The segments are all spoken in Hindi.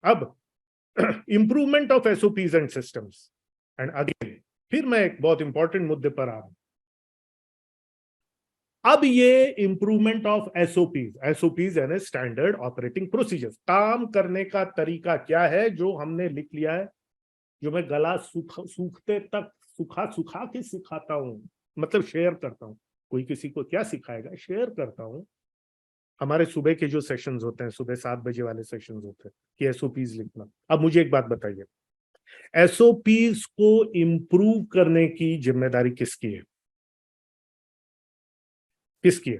अब improvement of SOPs and systems, and again फिर मैं एक बहुत इंपॉर्टेंट मुद्दे पर आ रहा हूं। अब ये इंप्रूवमेंट ऑफ एसओपीज यानी स्टैंडर्ड ऑपरेटिंग प्रोसीजर्स, काम करने का तरीका क्या है जो हमने लिख लिया है, जो मैं गला सूखते तक सुखा के सिखाता हूं, मतलब शेयर करता हूं। कोई किसी को क्या सिखाएगा, शेयर करता हूं। हमारे सुबह के जो सेशंस होते हैं, सुबह 7 बजे वाले सेशंस होते हैं कि एसओपीज लिखना। अब मुझे एक बात बताइए, एसओपीज को इंप्रूव करने की जिम्मेदारी किसकी है? किसकी है?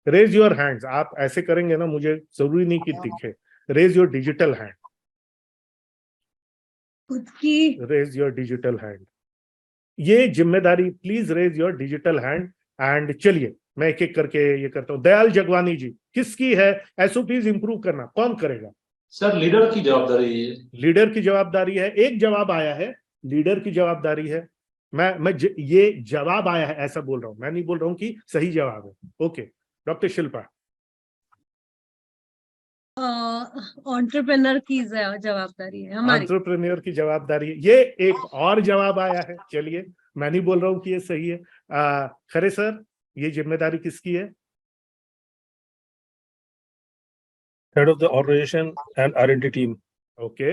Raise your hands. आप ऐसे करेंगे ना, मुझे जरूरी नहीं कि दिखे। Raise your digital hand. खुद की। Raise your digital hand. ये जिम्मेदारी, please raise your digital hand. And चलिए मैं एक एक करके ये करता हूं। दयाल जगवानी जी, किसकी है एसओपीज इंप्रूव करना? कौन करेगा? सर लीडर की जवाबदारी है। लीडर की जवाबदारी है। एक जवाब आया है, लीडर की जवाबदारी है। ये जवाब आया है ऐसा बोल रहा हूं, मैं नहीं बोल रहा हूं कि सही जवाब है। Okay, doctor Shilpa. एंटरप्रेन्योर की जवाबदारी है हमारी। एंटरप्रेन्योर की जवाबदारी है। ये एक और जवाब आया है। चलिए, मैं नहीं बोल रहा हूं कि ये सही है। खरे सर, ये जिम्मेदारी किसकी है? Head of the organisation and R&D team. Okay,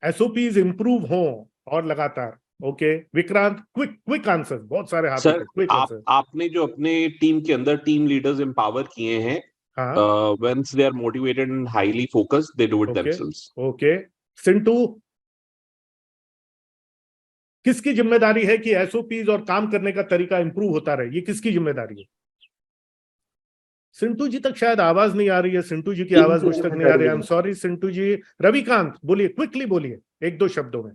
SOPs improve हो और लगातार। Okay, Vikrant, quick answer. बहुत सारे हाथ सर, क्विक आंसर। आपने जो अपने टीम के अंदर टीम लीडर्स एम्पावर किए हैं, once they are motivated and highly focused, they do it themselves. Okay, Sintu, किसकी जिम्मेदारी है कि एसओपीज और काम करने का तरीका इंप्रूव होता रहे? ये किसकी जिम्मेदारी है? सिंटू जी तक शायद आवाज नहीं आ रही है। सिंटू जी की आवाज मुझ तक नहीं आ रही है। आई एम सॉरी सिंटू जी। रविकांत, बोलिए, क्विकली बोलिए, एक दो शब्दों में।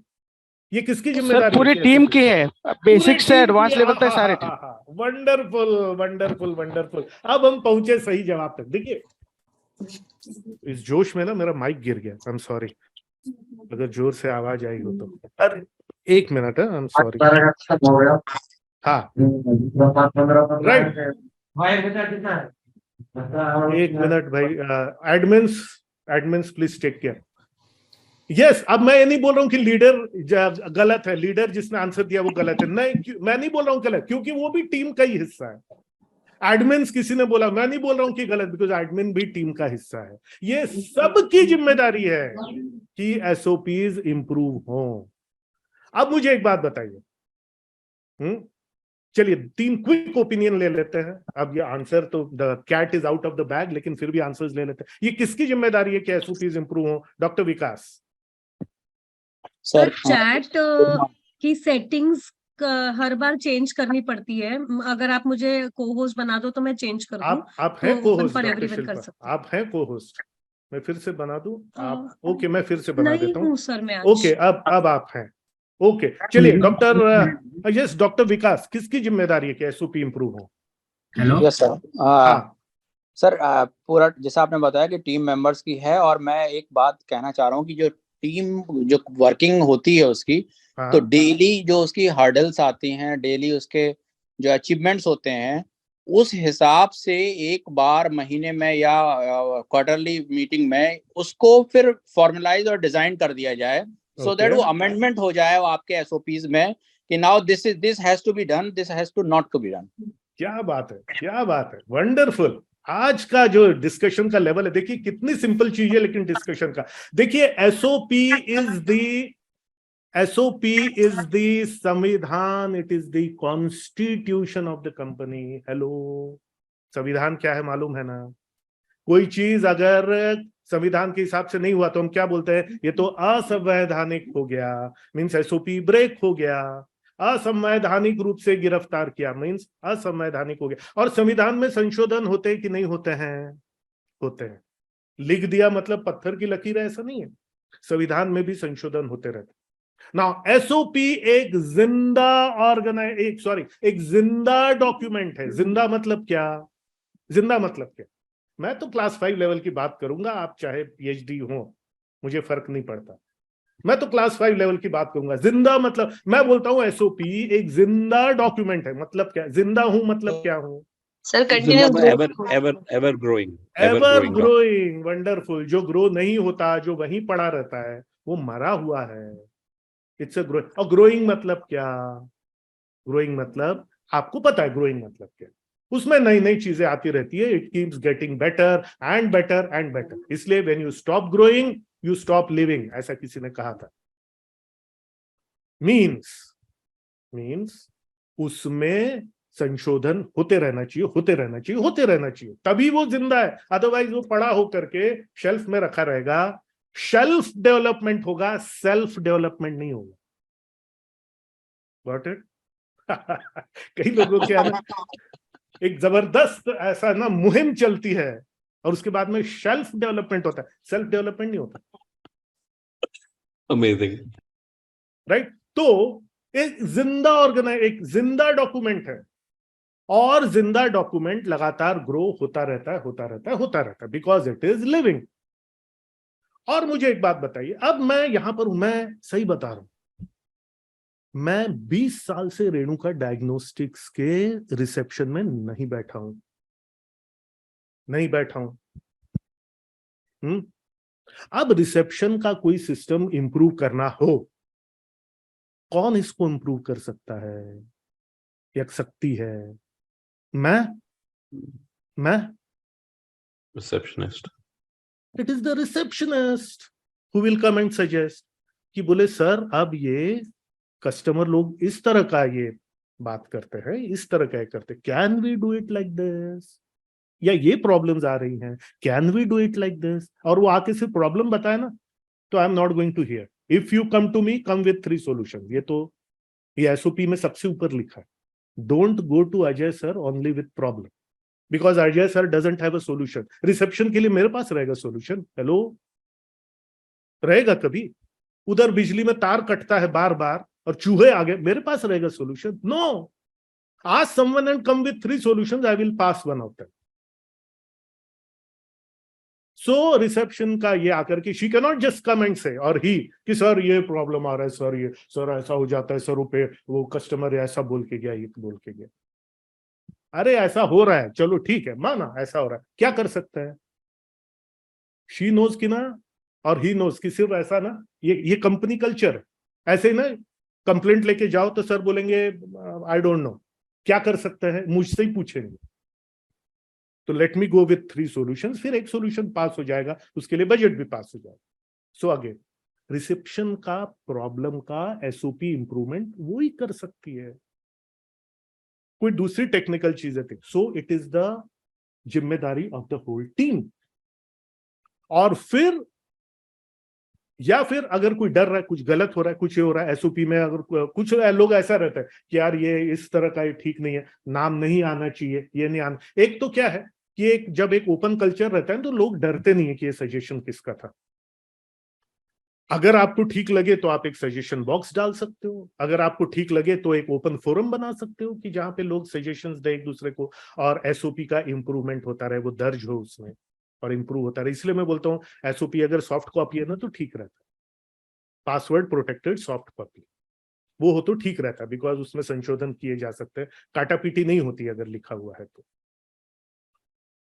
ये किसकी जिम्मेदारी? पूरी टीम की है, बेसिक से एडवांस लेवल तक सारे टीम। Wonderful wonderful wonderful. अब हम पहुंचे सही जवाब तक। देखिए, इस जोश में ना मेरा माइक गिर गया। आई एम सॉरी, अगर जोर से आवाज आई हो तो। अरे एक मिनट है, आई एम सॉरी। हाँ राइट, एक मिनट भाई। Admins please take care. Yes, अब मैं ये नहीं बोल रहा हूं कि लीडर गलत है, लीडर जिसने आंसर दिया वो गलत है। नहीं, मैं नहीं बोल रहा हूं गलत, क्योंकि वो भी टीम का ही हिस्सा है। एडमिन्स किसी ने बोला, मैं नहीं बोल रहा हूं कि गलत, बिकॉज एडमिन भी टीम का हिस्सा है। ये सबकी जिम्मेदारी है कि एसओपीज इंप्रूव हो। अब मुझे एक बात बताइए, चलिए 3 क्विक ओपिनियन ले लेते हैं। अब ये आंसर तो the cat is out of the bag, लेकिन फिर भी आंसर्स ले लेते हैं। ये किसकी जिम्मेदारी है कि एसओपीज इंप्रूव हो? डॉक्टर विकास। सर, चैट की सेटिंग्स हर बार चेंज करनी पड़ती है। अगर आप मुझे को होस्ट बना दो तो मैं चेंज कर दूं। आप हैं को होस्ट? आप हैं को होस्ट? मैं फिर से बना दूं आप? ओके, मैं फिर से बना देता हूं सर मैं। ओके, अब आप हैं। ओके, चलिए डॉक्टर, यस डॉक्टर विकास, किसकी जिम्मेदारी है कि एसओपी इंप्रूव हो? हेलो। Yes sir. सर, पूरा जैसा आपने बताया कि टीम मेंबर्स की है, और मैं एक बात कहना चाह रहा हूँ कि जो टीम जो वर्किंग होती है उसकी, तो डेली जो उसकी हर्डल्स आती हैं, डेली उसके जो अचीवमेंट्स होते हैं, उस हिसाब से एक बार महीने में या क्वार्टरली मीटिंग में उसको फिर फॉर्मलाइज और डिजाइन कर दिया जाए, सो दैट वो अमेंडमेंट हो जाए वो आपके एसओपीज में कि now this has to be done, this has to not to be done. क्या बात है, क्या बात है, वंडरफुल। आज का जो डिस्कशन का लेवल है, देखिए कितनी सिंपल चीज है, लेकिन डिस्कशन का देखिए। एसओपी इज द संविधान, it is the constitution of the company. Hello, संविधान क्या है मालूम है ना? कोई चीज अगर संविधान के हिसाब से नहीं हुआ तो हम क्या बोलते हैं? ये तो असंवैधानिक हो गया, मीन्स एसओपी ब्रेक हो गया। असंवैधानिक रूप से गिरफ्तार किया, मीन्स असंवैधानिक हो गया। और संविधान में संशोधन होते हैं कि नहीं होते हैं? होते हैं। लिख दिया मतलब पत्थर की लकीर है, ऐसा नहीं है। संविधान में भी संशोधन होते रहते। नाउ एसओपी एक जिंदा डॉक्यूमेंट है। जिंदा मतलब क्या? जिंदा मतलब क्या? मैं तो क्लास 5 लेवल की बात करूंगा, आप चाहे पीएचडी हो, मुझे फर्क नहीं पड़ता। मैं तो क्लास 5 लेवल की बात करूंगा। जिंदा मतलब, मैं बोलता हूं एसओपी एक जिंदा डॉक्यूमेंट है। मतलब क्या? जिंदा हूं मतलब क्या हूं? Sir continuous ever growing. Ever growing, wonderful. जो ग्रो नहीं होता, जो वहीं पड़ा रहता है, वो मरा हुआ है। It's a growing. और ग्रोइंग मतलब क्या? ग्रोइंग मतलब आपको पता है ग्रोइंग मतलब क्या? उसमें नई नई चीजें आती रहती है। It keeps getting better and better and better. इसलिए when you stop growing you stop living, ऐसा किसी ने कहा था। मीन्स उसमें संशोधन होते रहना चाहिए, होते रहना चाहिए, होते रहना चाहिए, तभी वो जिंदा है। अदरवाइज वो पड़ा होकर के शेल्फ में रखा रहेगा। शेल्फ डेवलपमेंट होगा, सेल्फ डेवलपमेंट नहीं होगा। Got it? कई लोगों के ना एक जबरदस्त ऐसा ना मुहिम चलती है और उसके बाद में शेल्फ डेवलपमेंट होता है, सेल्फ डेवलपमेंट नहीं होता। Amazing. राइट? तो एक जिंदा डॉक्यूमेंट है, और जिंदा डॉक्यूमेंट लगातार ग्रो होता रहता है बिकॉज इट इज लिविंग। और मुझे एक बात बताइए, अब मैं यहां पर हूं, मैं सही बता रहा हूं, मैं 20 साल से रेणुका डायग्नोस्टिक्स के रिसेप्शन में नहीं बैठा हूं। अब रिसेप्शन का कोई सिस्टम इंप्रूव करना हो, कौन इसको इंप्रूव कर सकता है या सकती है? मैं Receptionist. It is the receptionist who will come and suggest कि बोले सर अब ये कस्टमर लोग इस तरह का ये बात करते हैं, इस तरह का करते, can we do it like this, या ये प्रॉब्लम्स आ रही हैं, can we do it like this. और वो आके सिर्फ प्रॉब्लम बताए ना, तो I am not going to hear. If you come to me, come with 3 solution. ये एसओपी में सबसे ऊपर लिखा है। Don't go to Ajay sir only with problem, because Ajay sir doesn't have a solution. Reception के लिए मेरे पास रहेगा सॉल्यूशन? हेलो, रहेगा कभी? उधर बिजली में तार कटता है बार बार और चूहे आ गए, मेरे पास रहेगा solution? No. Ask someone and come with 3 solutions, I will pass one of them. So reception का ये आकर के she can not just come and say, और ही कि सर ये प्रॉब्लम आ रहा है, सर ऐसा हो जाता है, सर वो कस्टमर ऐसा बोल के गया, ये बोल के गया। अरे ऐसा हो रहा है, चलो ठीक है, माना ऐसा हो रहा है, क्या कर सकता है? शी नोज की ना, और ही नोज की सिर्फ ऐसा ना, ये कंपनी कल्चर। ऐसे ही ना कंप्लेंट लेके जाओ तो सर बोलेंगे आई डोंट नो, क्या कर सकते हैं, मुझसे ही पूछेंगे। तो let me go with 3 solutions, फिर एक सॉल्यूशन पास हो जाएगा, उसके लिए बजट भी पास हो जाएगा। सो अगेन रिसेप्शन का प्रॉब्लम का एसओपी इंप्रूवमेंट वो ही कर सकती है, कोई दूसरी टेक्निकल चीजें थी। सो इट इज द जिम्मेदारी ऑफ द होल टीम। और फिर या फिर अगर कोई डर रहा है, कुछ गलत हो रहा है, कुछ ये हो रहा है एसओपी में, अगर कुछ लोग ऐसा रहता है कि यार ये इस तरह का ये ठीक नहीं है, नाम नहीं आना चाहिए, ये नहीं आना। एक तो क्या है कि जब एक ओपन कल्चर रहता है तो लोग डरते नहीं है कि ये सजेशन किसका था। अगर आपको ठीक लगे तो आप एक सजेशन बॉक्स डाल सकते हो, अगर आपको ठीक लगे तो एक ओपन फोरम बना सकते हो कि जहां पे लोग सजेशंस दे एक दूसरे को, और एसओपी का इंप्रूवमेंट होता रहे, वो दर्ज हो उसमें और इंप्रूव होता रहे। इसलिए मैं बोलता हूं एसओपी अगर सॉफ्ट कॉपी है ना तो ठीक रहता है, पासवर्ड प्रोटेक्टेड सॉफ्ट कॉपी वो हो तो ठीक रहता है, बिकॉज उसमें संशोधन किए जा सकते हैं, काटापीटी नहीं होती अगर लिखा हुआ है तो।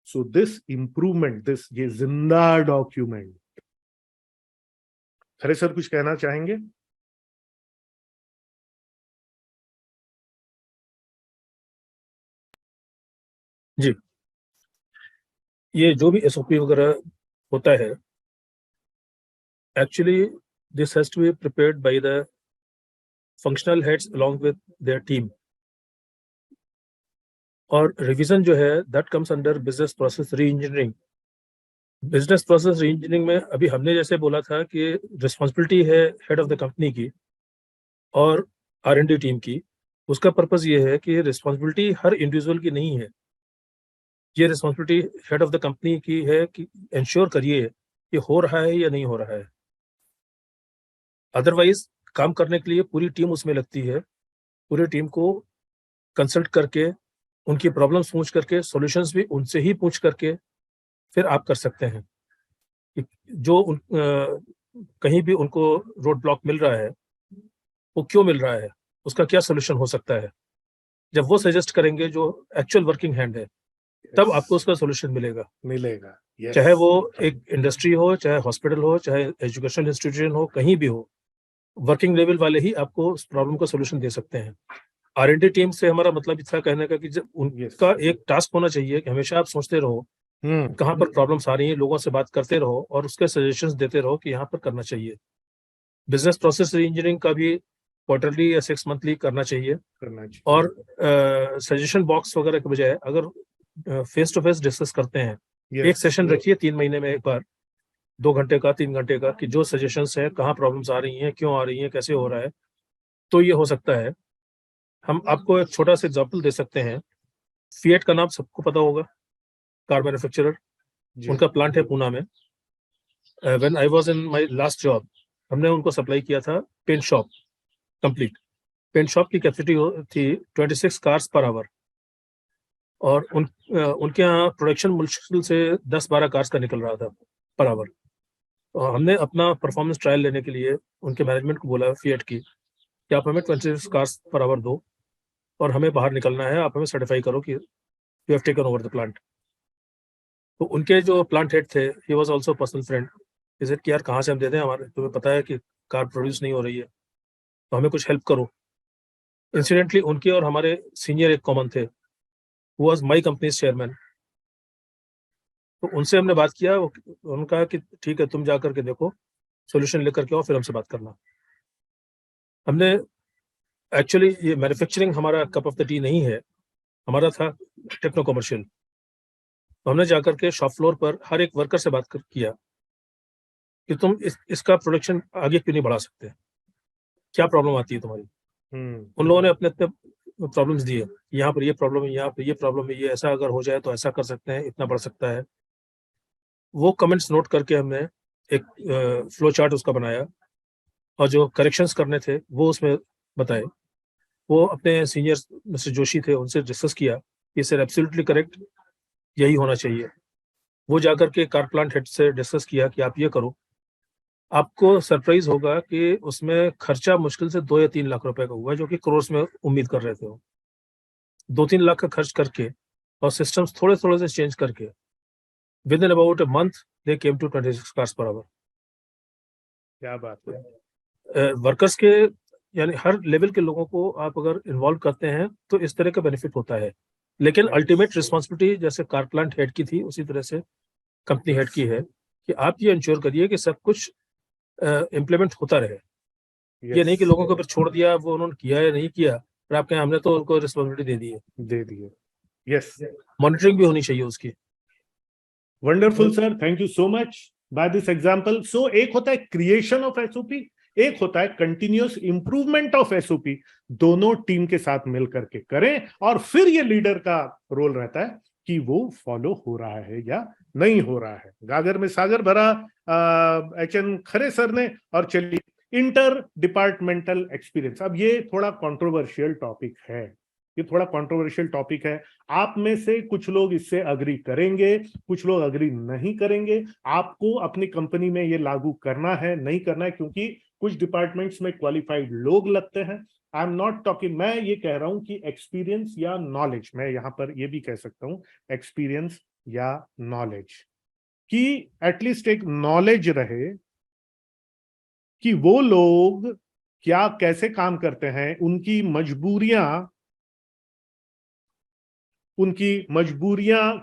सो दिस इंप्रूवमेंट, ये जिंदा डॉक्यूमेंट। खरे सर कुछ कहना चाहेंगे? जी, ये जो भी एसओपी वगैरह होता है, actually this has to be prepared by the functional heads along with their team, और रिवीजन जो है that comes under business process re engineering. Business process re engineering में अभी हमने जैसे बोला था कि रिस्पॉन्सिबिलिटी है हेड ऑफ द कंपनी की और R&D टीम की। उसका पर्पस ये है कि रिस्पॉन्सिबिलिटी हर इंडिविजुअल की नहीं है, ये responsibility head of the company की है कि इंश्योर करिए कि हो रहा है या नहीं हो रहा है। अदरवाइज काम करने के लिए पूरी टीम उसमें लगती है, पूरी टीम को कंसल्ट करके उनकी प्रॉब्लम्स पूछ करके सॉल्यूशंस भी उनसे ही पूछ करके फिर आप कर सकते हैं कि जो कहीं भी उनको रोड ब्लॉक मिल रहा है वो क्यों मिल रहा है, उसका क्या सोल्यूशन हो सकता है। जब वो सजेस्ट करेंगे जो एक्चुअल वर्किंग हैंड है तब आपको उसका सोल्यूशन मिलेगा। Yes. चाहे वो एक इंडस्ट्री हो, चाहे हॉस्पिटल हो, चाहे एजुकेशनल इंस्टीट्यूशन हो, कहीं भी हो, वर्किंग लेवल वाले ही आपको उस प्रॉब्लम का सोल्यूशन दे सकते हैं। R&D टीम से हमारा मतलब इतना कहने का कि जब उनका एक टास्क होना चाहिए कि हमेशा आप सोचते रहो कहाँ पर प्रॉब्लम्स आ रही हैं, लोगों से बात करते रहो और उसके सजेशंस देते रहो कि यहाँ पर करना चाहिए। बिजनेस प्रोसेस इंजीनियरिंग का भी क्वार्टरली या 6 मंथली करना चाहिए। और सजेशन बॉक्स वगैरह के बजाय अगर फेस टू फेस डिस्कस करते हैं, एक सेशन रखिए 3 महीने में एक बार, 2 घंटे का, 3 घंटे का, कि जो सजेशंस है, कहाँ प्रॉब्लम्स आ रही हैं, क्यों आ रही हैं, कैसे हो रहा है, तो ये हो सकता है। हम आपको एक छोटा सा एग्जांपल दे सकते हैं। फिएट का नाम सबको पता होगा, कार मैन्युफैक्चरर, उनका प्लांट है पूना में। When I was in my last job, हमने उनको सप्लाई किया था paint shop, complete paint shop की कैपेसिटी थी 26 कार्स पर आवर, और उनके यहाँ प्रोडक्शन मुश्किल से 10-12 कार्स का निकल रहा था पर आवर। और हमने अपना परफॉर्मेंस ट्रायल लेने के लिए उनके मैनेजमेंट को बोला, फिएट की, कि आप हमें 26 कार्स पर आवर दो और हमें बाहर निकलना है, आप हमें सर्टिफाई करो कि you have taken over the plant. तो उनके जो प्लांट हेड थे, he was also personal friend, is it कि यार कहाँ से हम दे दें, हमारे तुम्हें पता है कि कार प्रोड्यूस नहीं हो रही है, तो हमें कुछ हेल्प करो। इंसिडेंटली उनके और हमारे सीनियर एक कॉमन थे, who was my companies chairman. तो उनसे हमने बात किया, उन्होंने कहा कि ठीक है, तुम जा करके देखो, सोल्यूशन लेकर के आओ, फिर हमसे बात करना। हमने एक्चुअली, ये मैन्युफैक्चरिंग हमारा कप ऑफ द टी नहीं है, हमारा था टेक्नो कमर्शियल। तो हमने जाकर के शॉप फ्लोर पर हर एक वर्कर से बात किया कि तुम इसका प्रोडक्शन आगे क्यों नहीं बढ़ा सकते, क्या प्रॉब्लम आती है तुम्हारी। उन लोगों ने अपने अपने प्रॉब्लम्स दिए, यहाँ पर ये प्रॉब्लम है, यहाँ पर ये प्रॉब्लम है, ये ऐसा अगर हो जाए तो ऐसा कर सकते हैं, इतना बढ़ सकता है। वो कमेंट्स नोट करके हमने एक फ्लो चार्ट उसका बनाया, और जो करेक्शंस करने थे वो उसमें बताए। वो अपने सीनियर मिस्टर जोशी थे, उनसे डिस्कस किया कि सर एब्सोल्युटली करेक्ट, यही होना चाहिए। वो जाकर के कार प्लांट हेड से डिस्कस किया कि आप ये करो। आपको सरप्राइज होगा कि उसमें खर्चा मुश्किल से 2 या 3 लाख रुपए का हुआ, जो कि करोड़ में उम्मीद कर रहे थे। 2-3 लाख का खर्च करके और सिस्टम्स थोड़े थोड़े से चेंज करके, within about a month they came to 26 cars per hour. क्या बात है। वर्कर्स के, यानी हर लेवल के लोगों को आप अगर इन्वॉल्व करते हैं तो इस तरह का बेनिफिट होता है। लेकिन अल्टीमेट रिस्पॉन्सिबिलिटी जैसे कार प्लांट हेड की थी, उसी तरह से कंपनी हेड की है कि आप ये इंश्योर करिए कि सब कुछ इम्प्लीमेंट होता रहे। ये नहीं कि लोगों के ऊपर छोड़ दिया, वो उन्होंने किया या नहीं किया, पर आप कहें हमने तो उनको रिस्पॉन्सिबिलिटी दे दी है। यस, मॉनिटरिंग भी होनी चाहिए उसकी। Wonderful sir, thank you so much by this example. So एक होता है क्रिएशन ऑफ एसओपी, एक होता है कंटिन्यूअस इंप्रूवमेंट ऑफ एसओपी। दोनों टीम के साथ मिल करके करें, और फिर ये लीडर का रोल रहता है कि वो फॉलो हो रहा है या नहीं हो रहा है। गागर में सागर भरा एचएन खरे सर ने। और चलिए, इंटर डिपार्टमेंटल एक्सपीरियंस। अब ये थोड़ा कंट्रोवर्शियल टॉपिक है, ये थोड़ा कंट्रोवर्शियल टॉपिक है। आप में से कुछ लोग इससे अग्री करेंगे, कुछ लोग अग्री नहीं करेंगे। आपको अपनी कंपनी में ये लागू करना है, नहीं करना है, क्योंकि कुछ डिपार्टमेंट्स में क्वालिफाइड लोग लगते हैं। आई एम नॉट टॉकिंग, मैं ये कह रहा हूं कि एक्सपीरियंस या नॉलेज, मैं यहां पर ये भी कह सकता हूं एक्सपीरियंस या नॉलेज, कि एटलीस्ट एक नॉलेज रहे कि वो लोग क्या कैसे काम करते हैं, उनकी मजबूरियां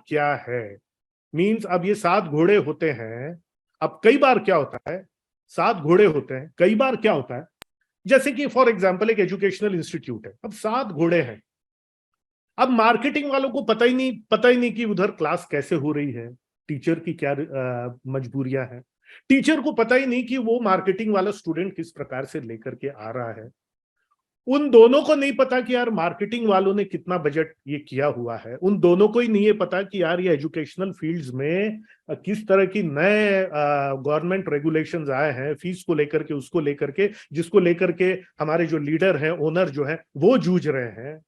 क्या है। मींस अब ये 7 घोड़े होते हैं। अब कई बार क्या होता है, 7 घोड़े होते हैं, कई बार क्या होता है, जैसे कि फॉर एग्जांपल एक एजुकेशनल इंस्टीट्यूट है, अब 7 घोड़े हैं। अब मार्केटिंग वालों को पता ही नहीं कि उधर क्लास कैसे हो रही है, टीचर की क्या मजबूरियां हैं। टीचर को पता ही नहीं कि वो मार्केटिंग वाला स्टूडेंट किस प्रकार से लेकर के आ रहा है। उन दोनों को नहीं पता कि यार मार्केटिंग वालों ने कितना बजट ये किया हुआ है। उन दोनों को ही नहीं है पता कि यार ये एजुकेशनल फील्ड्स में किस तरह की नए गवर्नमेंट रेगुलेशंस आए हैं, फीस को लेकर के, उसको लेकर के, जिसको लेकर के हमारे जो लीडर हैं, ओनर जो है, वो जूझ रहे हैं।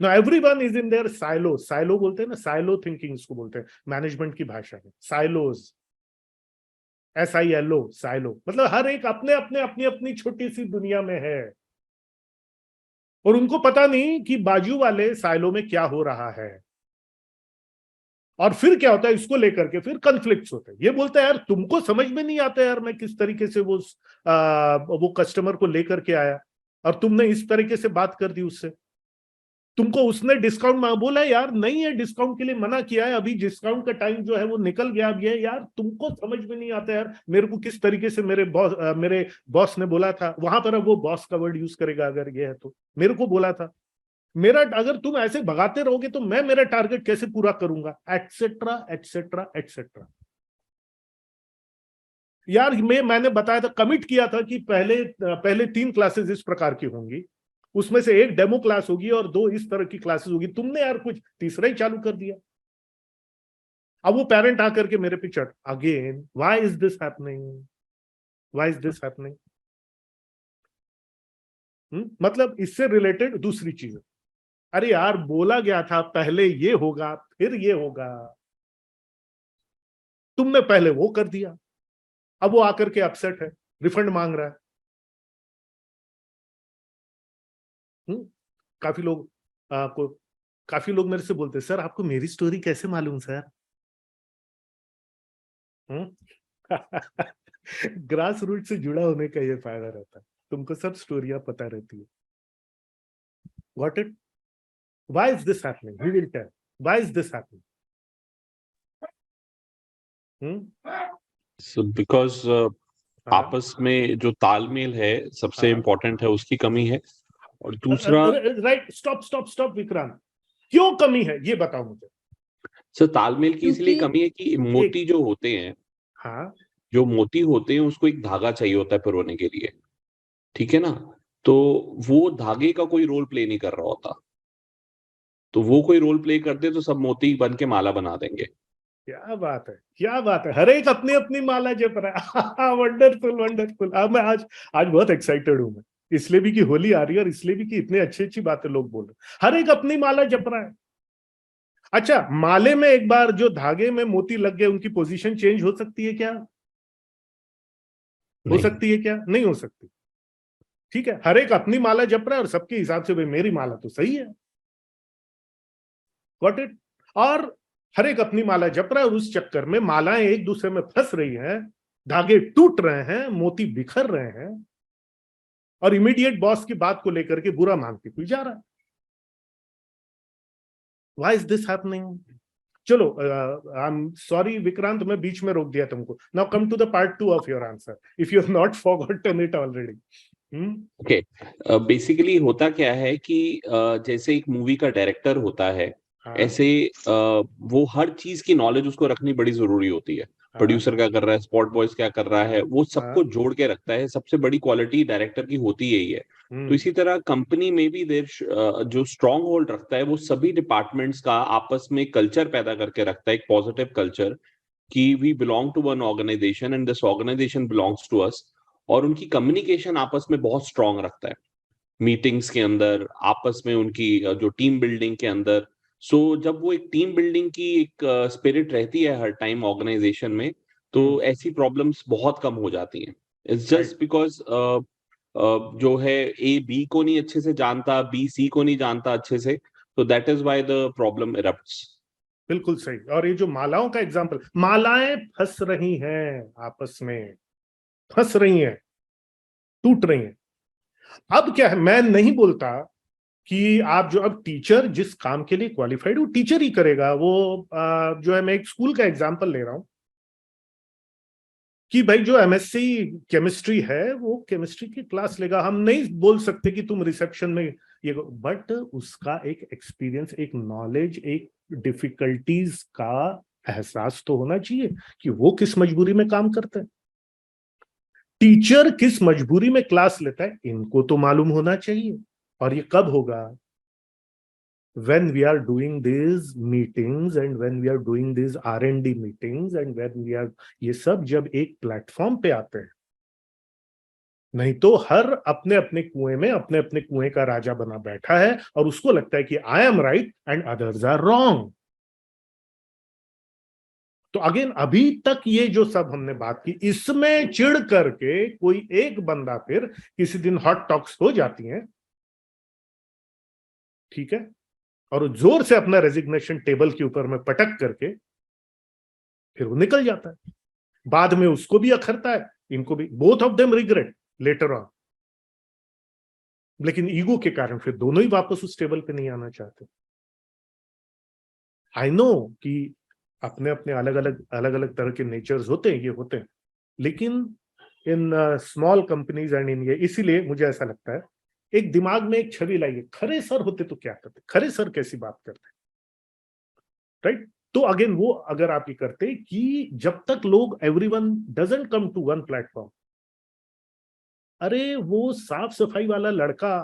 Now everyone is in their silos. Silo बोलते हैं ना, साइलो थिंकिंग इसको बोलते हैं मैनेजमेंट की भाषा में। साइलोज, SILO, साइलो, मतलब हर एक अपनी अपनी छोटी सी दुनिया में है, और उनको पता नहीं कि बाजू वाले साइलो में क्या हो रहा है। और फिर क्या होता है, इसको लेकर के फिर कॉन्फ्लिक्ट्स होते हैं। ये बोलता है यार तुमको समझ में नहीं आता यार मैं किस तरीके से वो कस्टमर को लेकर के आया, और तुमने इस तरीके से बात कर दी उससे। तुमको उसने डिस्काउंट बोला यार नहीं है, डिस्काउंट के लिए मना किया है, अभी डिस्काउंट का टाइम जो है वो निकल गया। अब ये यार तुमको समझ में नहीं आता यार मेरे को किस तरीके से मेरे बॉस ने बोला था। वहां पर अब वो बॉस का वर्ड यूज करेगा अगर ये है तो, मेरे को बोला था, मेरा अगर तुम ऐसे भगाते रहोगे तो मैं मेरा टारगेट कैसे पूरा करूंगा, एटसेट्रा एटसेट्रा एटसेट्रा। यार मैंने बताया था, कमिट किया था कि पहले 3 क्लासेस इस प्रकार की होंगी, उसमें से 1 डेमो क्लास होगी और 2 इस तरह की क्लासेस होगी। तुमने यार कुछ तीसरा ही चालू कर दिया। अब वो पेरेंट आकर के मेरे पे चढ़ again, why is this happening, why is this happening. मतलब इससे रिलेटेड दूसरी चीज, अरे यार बोला गया था पहले ये होगा फिर ये होगा, तुमने पहले वो कर दिया। अब वो आकर के अपसेट है, रिफंड मांग रहा है। काफी लोग मेरे से बोलते हैं सर आपको मेरी स्टोरी कैसे मालूम सर। ग्रास रूट से जुड़ा होने का ये फायदा रहता है, तुमको सब स्टोरियां पता रहती है। Got it? Why is this happening? We will tell. Why is this happening? So because आपस में जो तालमेल है सबसे इम्पोर्टेंट है, उसकी कमी है। और दूसरा राइट, स्टॉप विक्रांत, क्यों कमी है ये बताओ मुझे। सर तालमेल की इसलिए कमी है कि मोती जो होते हैं, हाँ, जो मोती होते हैं उसको एक धागा चाहिए होता है पिरोने के लिए, ठीक है ना। तो वो धागे का कोई रोल प्ले नहीं कर रहा होता, तो वो कोई रोल प्ले करते तो सब मोती बन के माला बना देंगे। क्या बात है, क्या बात है, हर एक अपनी अपनी माला जप रहा है। Wonderful wonderful. अब मैं आज बहुत एक्साइटेड हूं मैं, इसलिए भी कि होली आ रही है और इसलिए भी कि इतनी अच्छी बातें लोग बोल रहे। हर एक अपनी माला जप रहा है। अच्छा, माले में एक बार जो धागे में मोती लग गए उनकी पोजीशन चेंज हो सकती है क्या? हो सकती है क्या? नहीं हो सकती। ठीक है, हर एक अपनी माला जप रहा है और सबके हिसाब से भाई मेरी माला तो सही है। Got it? और हर एक अपनी माला जप रहा है और उस चक्कर में मालाएं एक दूसरे में फंस रही हैं, धागे टूट रहे हैं, मोती बिखर रहे हैं, और इमीडिएट बॉस की बात को लेकर के बुरा मानती हुई जा रहा है। Why is this happening? चलो, आई एम सॉरी विक्रांत, मैं बीच में रोक दिया तुमको। Now come to the part 2 of your answer, if you have not forgotten it already. Okay, basically होता क्या है कि जैसे एक मूवी का डायरेक्टर होता है, ऐसे वो हर चीज की नॉलेज उसको रखनी बड़ी जरूरी होती है। प्रोड्यूसर क्या कर रहा है, स्पॉट बॉयज क्या कर रहा है, वो सबको जोड़ के रखता है। सबसे बड़ी क्वालिटी डायरेक्टर की होती यही है। तो इसी तरह कंपनी में भी देर जो स्ट्रॉन्ग होल्ड रखता है, वो सभी डिपार्टमेंट्स का आपस में कल्चर पैदा करके रखता है, एक पॉजिटिव कल्चर कि we belong to one organisation and this organisation belongs to us. और उनकी कम्युनिकेशन आपस में बहुत स्ट्रांग रखता है, मीटिंग्स के अंदर, आपस में उनकी जो टीम बिल्डिंग के अंदर। सो जब वो एक टीम बिल्डिंग की एक स्पिरिट रहती है हर टाइम ऑर्गेनाइजेशन में, तो ऐसी प्रॉब्लम्स बहुत कम हो जाती हैं। इट्स जस्ट बिकॉज जो है ए बी को नहीं अच्छे से जानता, बी सी को नहीं जानता अच्छे से, तो that is why the problem erupts. बिल्कुल सही। और ये जो मालाओं का एग्जांपल, मालाएं फंस रही हैं, आपस में फंस रही हैं, टूट रही हैं। अब क्या है, मैं नहीं बोलता कि आप जो, अब टीचर जिस काम के लिए क्वालिफाइड वो टीचर ही करेगा। वो जो है, मैं एक स्कूल का एग्जांपल ले रहा हूं कि भाई जो एमएससी केमिस्ट्री है वो केमिस्ट्री की क्लास लेगा। हम नहीं बोल सकते कि तुम रिसेप्शन में ये, बट उसका एक एक्सपीरियंस, एक नॉलेज, एक डिफिकल्टीज का एहसास तो होना चाहिए कि वो किस मजबूरी में काम करते हैं, टीचर किस मजबूरी में क्लास लेता है, इनको तो मालूम होना चाहिए। और ये कब होगा? when we are doing these meetings and when we are doing these R&D meetings and when we are, ये सब जब एक प्लेटफॉर्म पे आते हैं। नहीं तो हर अपने अपने कुएं में अपने अपने कुएं का राजा बना बैठा है और उसको लगता है कि I am right and others are wrong. तो अगेन, अभी तक ये जो सब हमने बात की, इसमें चिढ़ करके कोई एक बंदा फिर किसी दिन हॉट टॉक्स हो जाती है, ठीक है, और जोर से अपना रेजिग्नेशन टेबल के ऊपर में पटक करके फिर वो निकल जाता है। बाद में उसको भी अखरता है, इनको भी, both of them regret later on. लेकिन ईगो के कारण फिर दोनों ही वापस उस टेबल पे नहीं आना चाहते। आई नो कि अपने अपने अलग अलग तरह के नेचर्स होते हैं, ये होते हैं, लेकिन in small companies and in ये, इसीलिए मुझे ऐसा लगता है एक दिमाग में एक छवि लाइए, खरे सर होते तो क्या करते, खरे सर कैसी बात करते, राइट? तो अगेन वो अगर आप ये करते कि जब तक लोग everyone doesn't come to one platform, अरे वो साफ सफाई वाला लड़का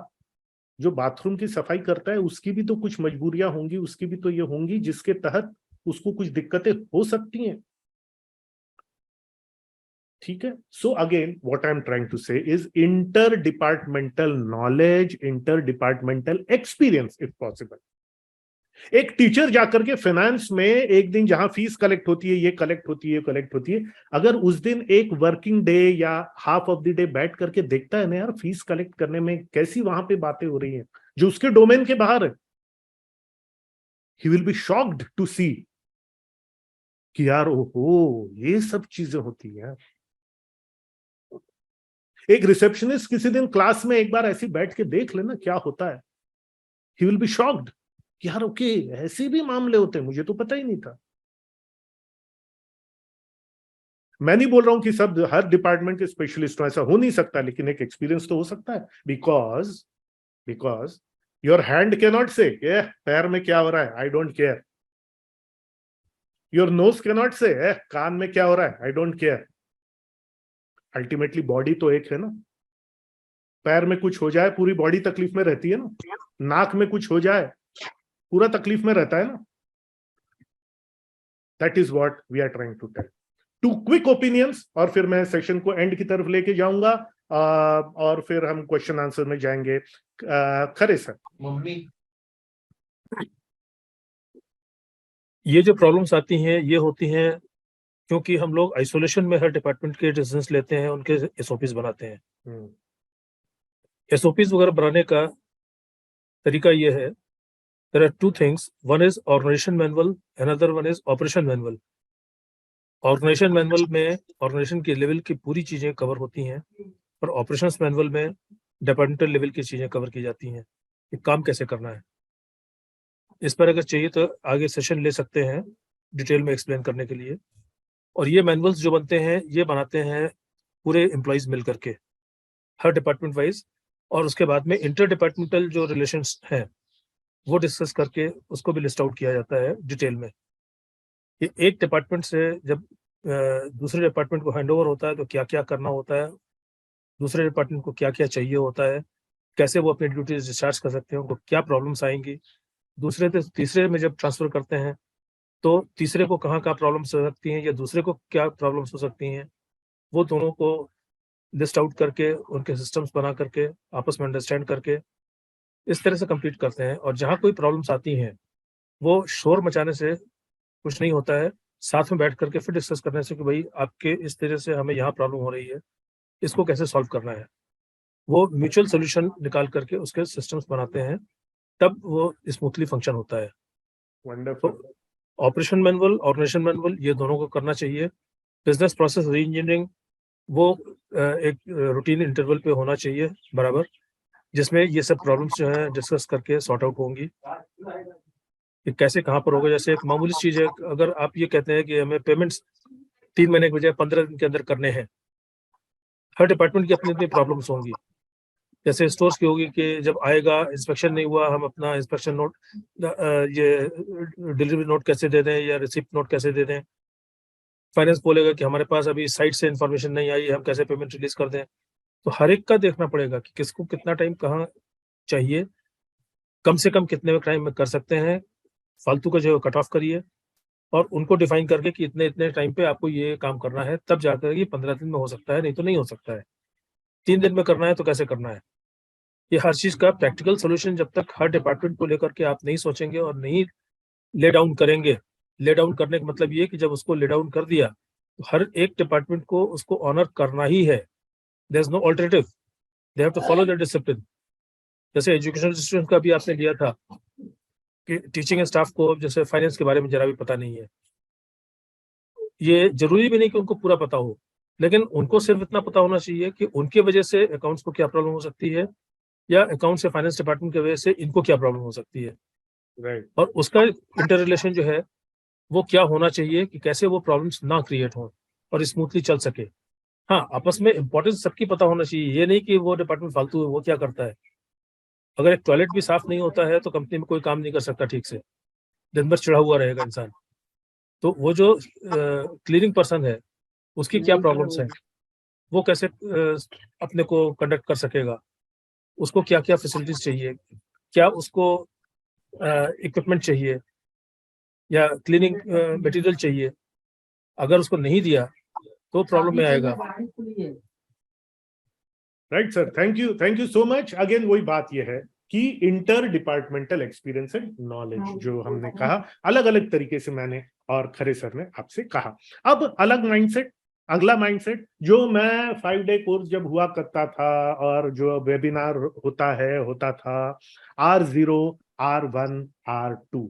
जो बाथरूम की सफाई करता है उसकी भी तो कुछ मजबूरियां होंगी, उसकी भी तो ये होंगी जिसके तहत उसको कुछ दिक्कतें हो सकती हैं, ठीक है? So again what I am trying to say is inter departmental knowledge, inter departmental experience if possible. एक टीचर जाकर के फाइनेंस में एक दिन जहां फीस कलेक्ट होती है, ये कलेक्ट होती है, ये कलेक्ट होती है, अगर उस दिन एक वर्किंग डे या हाफ ऑफ द डे बैठ करके देखता है ना यार फीस कलेक्ट करने में कैसी वहां पे बातें हो रही हैं जो उसके डोमेन के बाहर है, he will be shocked to see कि यार ओहो ये सब चीजें होती हैं। एक रिसेप्शनिस्ट किसी दिन क्लास में एक बार ऐसी बैठ के देख लेना क्या होता है, ही विल बी शॉक्ड कि यार ओके ऐसे भी मामले होते हैं, मुझे तो पता ही नहीं था। मैं नहीं बोल रहा हूं कि सब हर डिपार्टमेंट के स्पेशलिस्ट हो, ऐसा हो नहीं सकता, लेकिन एक एक्सपीरियंस तो हो सकता है। Because your hand can not से पैर में क्या हो रहा है, I don't care. Your nose can not से कान में क्या हो रहा है, I don't care. Ultimately body तो एक है ना, पैर में कुछ हो जाए पूरी बॉडी तकलीफ में रहती है ना, नाक में कुछ हो जाए पूरा तकलीफ में रहता है ना। That is what we are trying to tell. Two quick opinions और फिर मैं सेशन को एंड की तरफ लेके जाऊंगा और फिर हम क्वेश्चन आंसर में जाएंगे। खरे सर, मम्मी ये जो प्रॉब्लम्स आती हैं ये होती हैं क्योंकि हम लोग आइसोलेशन में हर डिपार्टमेंट के डिसीजंस लेते हैं, उनके एसओपीज बनाते हैं। एसओपीज वगैरह बनाने का तरीका ये है, there are two things, one is organization manual, another one is operation manual। Organisation manual में ऑर्गेनाइजेशन के लेवल की पूरी चीजें कवर होती हैं और ऑपरेशंस मैनुअल में डिपार्टमेंटल लेवल की चीजें कवर की जाती हैं कि काम कैसे करना है। इस पर अगर चाहिए तो आगे सेशन ले सकते हैं डिटेल में एक्सप्लेन करने के लिए। और ये मैनुअल्स जो बनते हैं ये बनाते हैं पूरे एम्प्लॉइज मिल करके हर डिपार्टमेंट वाइज, और उसके बाद में इंटर डिपार्टमेंटल जो रिलेशंस हैं वो डिस्कस करके उसको भी लिस्ट आउट किया जाता है डिटेल में। ये एक डिपार्टमेंट से जब दूसरे डिपार्टमेंट को हैंडओवर होता है तो क्या क्या करना होता है, दूसरे डिपार्टमेंट को क्या क्या चाहिए होता है, कैसे वो अपनी ड्यूटीज डिस्चार्ज कर सकते हैं, उनको क्या प्रॉब्लम्स आएंगी। दूसरे से तीसरे में जब ट्रांसफर करते हैं तो तीसरे को कहाँ कहाँ प्रॉब्लम्स हो सकती हैं या दूसरे को क्या प्रॉब्लम्स हो सकती हैं, वो दोनों को लिस्ट आउट करके उनके सिस्टम्स बना करके आपस में अंडरस्टैंड करके इस तरह से कंप्लीट करते हैं। और जहाँ कोई प्रॉब्लम्स आती हैं वो शोर मचाने से कुछ नहीं होता है, साथ में बैठ करके फिर डिस्कस करने से कि भाई आपके इस तरह से हमें यहाँ प्रॉब्लम हो रही है, इसको कैसे सॉल्व करना है, वो म्यूचुअल सोल्यूशन निकाल करके उसके सिस्टम्स बनाते हैं, तब वो स्मूथली फंक्शन होता है। वंडरफुल। तो ऑपरेशन मैनुअल, ऑर्गेनाइजेशन मैनुअल ये दोनों को करना चाहिए। बिजनेस प्रोसेस री इंजीनियरिंग वो एक रूटीन इंटरवल पे होना चाहिए बराबर, जिसमें ये सब प्रॉब्लम्स जो है डिस्कस करके सॉर्ट आउट होंगी कि कैसे कहाँ पर होगा। जैसे एक मामूली चीज़ है, अगर आप ये कहते हैं कि हमें पेमेंट्स 3 महीने के बजाय 15 दिन के अंदर करने हैं, हर डिपार्टमेंट की अपनी अपनी प्रॉब्लम्स होंगी। जैसे स्टोर्स की होगी कि जब आएगा इंस्पेक्शन नहीं हुआ, हम अपना इंस्पेक्शन नोट ये डिलीवरी नोट कैसे दे दें या रिसिप्ट नोट कैसे दे दें। फाइनेंस बोलेगा कि हमारे पास अभी साइट से इंफॉर्मेशन नहीं आई, हम कैसे पेमेंट रिलीज कर दें। तो हर एक का देखना पड़ेगा कि किसको कितना टाइम कहाँ चाहिए, कम से कम कितने टाइम में कर सकते हैं, फालतू का जो कट ऑफ करिए और उनको डिफाइन करके कि इतने इतने टाइम पे आपको ये काम करना है, तब जाकर ये 15 दिन में हो सकता है, नहीं तो नहीं हो सकता है। 3 दिन में करना है तो कैसे करना है। ये हर चीज़ का प्रैक्टिकल सोल्यूशन जब तक हर डिपार्टमेंट को लेकर के आप नहीं सोचेंगे और नहीं ले डाउन करेंगे। ले डाउन करने का मतलब ये कि जब उसको ले डाउन कर दिया तो हर एक डिपार्टमेंट को उसको ऑनर करना ही है, there is no alternative, they have to follow the discipline. जैसे एजुकेशनल सिस्टम का भी आपने लिया था कि टीचिंग स्टाफ को जैसे फाइनेंस के बारे में जरा भी पता नहीं है। ये जरूरी भी नहीं कि उनको पूरा पता हो, लेकिन उनको सिर्फ इतना पता होना चाहिए कि उनकी वजह से अकाउंट्स को क्या प्रॉब्लम हो सकती है, या अकाउंट से फाइनेंस डिपार्टमेंट की वजह से इनको क्या प्रॉब्लम हो सकती है, राइट। और उसका इंटर रिलेशन जो है वो क्या होना चाहिए कि कैसे वो प्रॉब्लम्स ना क्रिएट हो और स्मूथली चल सके। हाँ, आपस में इंपॉर्टेंस सबकी पता होना चाहिए, ये नहीं कि वो डिपार्टमेंट फालतू है, वो क्या करता है। अगर एक टॉयलेट भी साफ नहीं होता है तो कंपनी में कोई काम नहीं कर सकता ठीक से, दिन भर चिढ़ा हुआ रहेगा इंसान। तो वो जो क्लीनिंग पर्सन है उसकी क्या प्रॉब्लम्स है, वो कैसे अपने को कंडक्ट कर सकेगा, उसको क्या क्या फैसिलिटीज चाहिए, क्या उसको इक्विपमेंट चाहिए या क्लीनिंग मटेरियल चाहिए, अगर उसको नहीं दिया तो प्रॉब्लम में आएगा। Right sir, thank you so much. Again वही बात यह है कि inter departmental experience and knowledge जो हमने कहा, अलग अलग तरीके से मैंने और खरे सर ने आपसे कहा। अब अलग माइंडसेट, अगला माइंडसेट जो मैं 5 डे कोर्स जब हुआ करता था और जो वेबिनार होता था R0 R1 R2,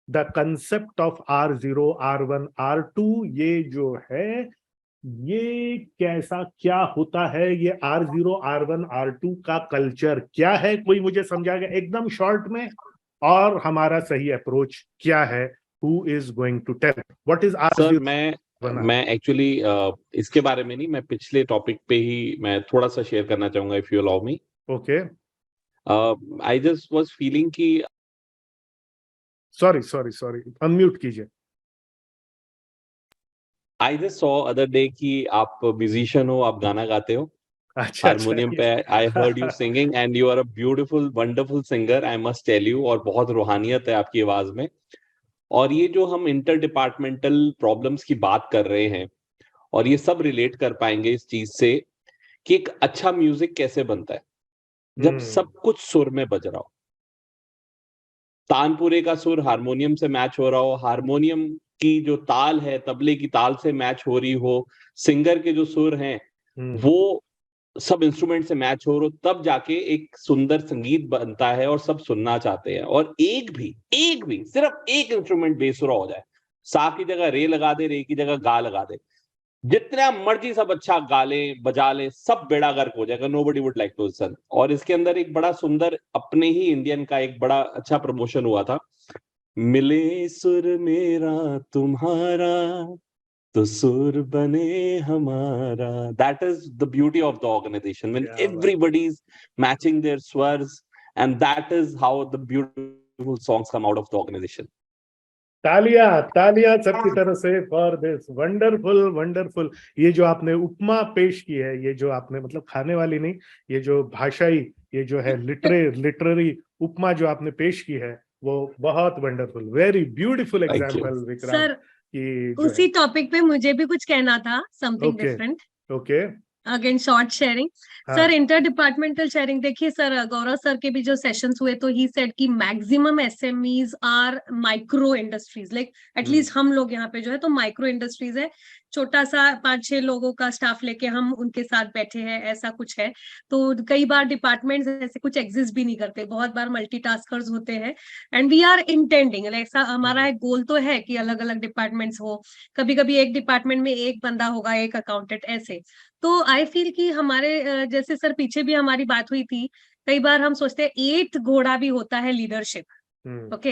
the concept of R0 R1 R2, ये जो है ये कैसा क्या होता है, ये R0 R1 R2 का कल्चर क्या है, कोई मुझे समझाएगा एकदम शॉर्ट में, और हमारा सही अप्रोच क्या है? Who is going to tell what is R0? Sir मैं एक्चुअली इसके बारे में नहीं, मैं पिछले टॉपिक पे ही मैं थोड़ा सा शेयर करना चाहूंगा, if you allow me. Okay, I just was feeling कि सॉरी अनम्यूट कीजिए। I just saw other day कि आप म्यूजिशियन हो, आप गाना गाते हो अच्छा, हारमोनियम पे। I heard you singing and you are a beautiful wonderful singer, I must tell you, और बहुत रूहानियत है आपकी आवाज में। और ये जो हम इंटर डिपार्टमेंटल प्रॉब्लम्स की बात कर रहे हैं, और ये सब रिलेट कर पाएंगे इस चीज से कि एक अच्छा म्यूजिक कैसे बनता है जब सब कुछ सुर में बज रहा हो। तानपुरे का सुर हारमोनियम से मैच हो रहा हो, हारमोनियम की जो ताल है तबले की ताल से मैच हो रही हो, सिंगर के जो सुर हैं वो सब इंस्ट्रूमेंट से मैच हो रहा हो, तब जाके एक सुंदर संगीत बनता है और सब सुनना चाहते हैं। और एक भी सिर्फ एक इंस्ट्रूमेंट बेसुरा हो जाए, सा की जगह रे लगा दे, रे की जगह गा लगा दे, जितना मर्जी सब अच्छा गा ले बजा ले, सब बेड़ा गर्क हो जाएगा, nobody would like to listen. और इसके अंदर एक बड़ा सुंदर अपने ही इंडियन का एक बड़ा अच्छा प्रमोशन हुआ था, मिले सुर मेरा तुम्हारा तो सुर बने हमारा। That is the beauty of the organisation, when everybody is matching their स्वर्स, and that is how the beautiful songs come out of the organisation. तालियां सबकी तरफ से फॉर दिस वंडरफुल। ये जो आपने उपमा पेश की है, ये जो आपने मतलब खाने वाली नहीं, ये जो भाषाई, ये जो है लिटरेरी उपमा जो आपने पेश की है, वो बहुत wonderful, very beautiful example Vikrant. Sir उसी टॉपिक पे मुझे भी कुछ कहना था, something different. Okay, again short sharing. Sir inter departmental sharing, देखिए सर गौरव सर के भी जो सेशंस हुए तो ही सेड कि maximum SMEs are micro industries, like at least हम लोग यहाँ पे जो है तो माइक्रो इंडस्ट्रीज है, छोटा सा 5-6 लोगों का स्टाफ लेके हम उनके साथ बैठे हैं, ऐसा कुछ है। तो कई बार डिपार्टमेंट्स ऐसे कुछ एग्जिस्ट भी नहीं करते, बहुत बार मल्टीटास्कर्स होते हैं, एंड वी आर इंटेंडिंग, ऐसा हमारा एक गोल तो है कि अलग अलग डिपार्टमेंट्स हो, कभी कभी एक डिपार्टमेंट में एक बंदा होगा, एक अकाउंटेंट, ऐसे। तो आई फील कि हमारे जैसे सर पीछे भी हमारी बात हुई थी, कई बार हम सोचते हैं 8th घोड़ा भी होता है लीडरशिप, ओके,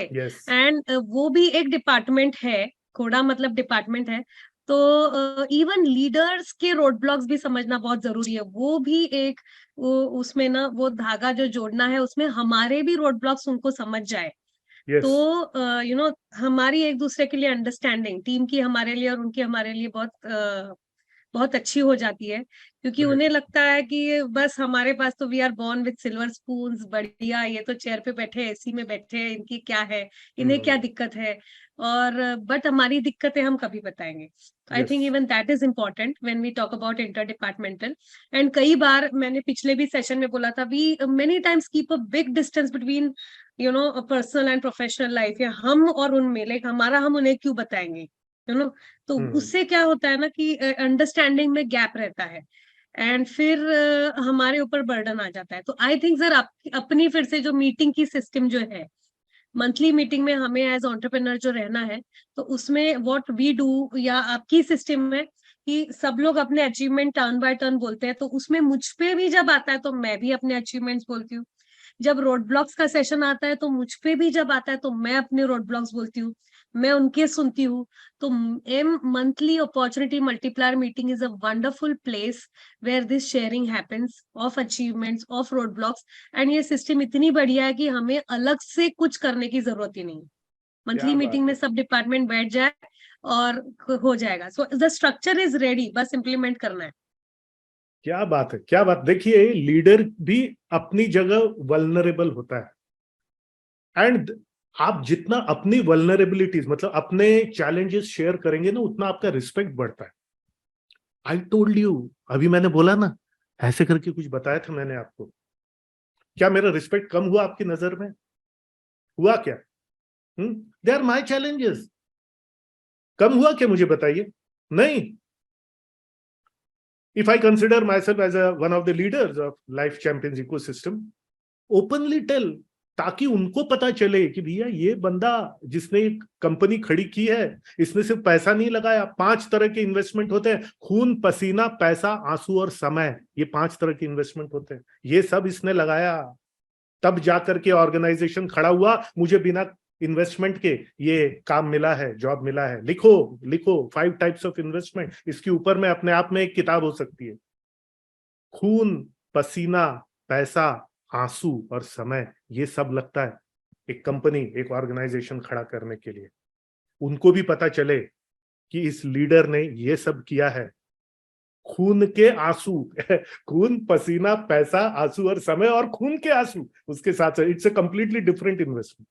एंड वो भी एक डिपार्टमेंट है, घोड़ा मतलब डिपार्टमेंट है। तो इवन लीडर्स के रोड ब्लॉक्स भी समझना बहुत जरूरी है, वो भी एक उसमें ना वो धागा जो जोड़ना है उसमें हमारे भी रोड ब्लॉक्स उनको समझ जाए। तो यू नो हमारी एक दूसरे के लिए अंडरस्टैंडिंग टीम की हमारे लिए और उनकी हमारे लिए बहुत अच्छी हो जाती है, क्योंकि उन्हें लगता है कि बस हमारे पास तो we are born with silver spoons, बढ़िया, ये तो चेयर पे बैठे एसी में बैठे, इनकी क्या है, इन्हें क्या दिक्कत है, और बट हमारी दिक्कतें हम कभी बताएंगे। I think even that is important when we talk about inter departmental. And कई बार मैंने पिछले भी सेशन में बोला था, we many times keep a big distance between you know personal and professional life, या हम और उनमें, लाइक हमारा हम उन्हें क्यों बताएंगे, यू नो। तो उससे क्या होता है ना कि अंडरस्टैंडिंग में गैप रहता है, एंड फिर हमारे ऊपर बर्डन आ जाता है। तो आई थिंक सर अपनी फिर से जो मीटिंग की सिस्टम जो है मंथली मीटिंग में हमें एज एंटरप्रेन्योर जो रहना है, तो उसमें व्हाट वी डू, या आपकी सिस्टम में कि सब लोग अपने अचीवमेंट टर्न बाय टर्न बोलते हैं, तो उसमें मुझ पे भी जब आता है तो मैं भी अपने अचीवमेंट्स बोलती हूँ। जब रोड ब्लॉक्स का सेशन आता है तो मुझ पे भी जब आता है तो मैं अपने रोड ब्लॉक्स बोलती हूँ, मैं उनके सुनती हूँ। तो um monthly opportunity multiplier meeting is a wonderful place where this sharing happens of achievements, of road blocks. And ये सिस्टम इतनी बढ़िया है कि हमें अलग से कुछ करने की जरूरत ही नहीं। मंथली क्या मीटिंग बात में है, सब डिपार्टमेंट बैठ जाए और हो जाएगा। So the structure is ready, बस इम्प्लीमेंट करना है। क्या बात है, क्या बात। देखिए लीडर भी अपनी जगह वल्नरेबल होता है, एंड आप जितना अपनी वल्नरेबिलिटीज मतलब अपने चैलेंजेस शेयर करेंगे ना, उतना आपका रिस्पेक्ट बढ़ता है। आई टोल्ड यू, अभी मैंने बोला ना, ऐसे करके कुछ बताया था मैंने आपको। क्या मेरा रिस्पेक्ट कम हुआ आपकी नजर में? हुआ क्या? They are my challenges. कम हुआ क्या, मुझे बताइए? नहीं। If I consider myself as one of the leaders of Life Champions ecosystem, openly tell, ताकि उनको पता चले कि भैया ये बंदा जिसने एक कंपनी खड़ी की है, इसने सिर्फ पैसा नहीं लगाया। 5 तरह के इन्वेस्टमेंट होते हैं, खून, पसीना, पैसा, आंसू और समय। ये 5 तरह के इन्वेस्टमेंट होते हैं, ये सब इसने लगाया, तब जाकर के ऑर्गेनाइजेशन खड़ा हुआ। मुझे बिना इन्वेस्टमेंट के ये काम मिला है, जॉब मिला है। लिखो लिखो 5 टाइप्स ऑफ इन्वेस्टमेंट। इसके ऊपर में अपने आप में एक किताब हो सकती है। खून, पसीना, पैसा, आंसू और समय, ये सब लगता है एक कंपनी, एक ऑर्गेनाइजेशन खड़ा करने के लिए। उनको भी पता चले कि इस लीडर ने ये सब किया है। खून के आंसू खून, पसीना, पैसा, आंसू और समय, और खून के आंसू उसके साथ। It's a completely different investment.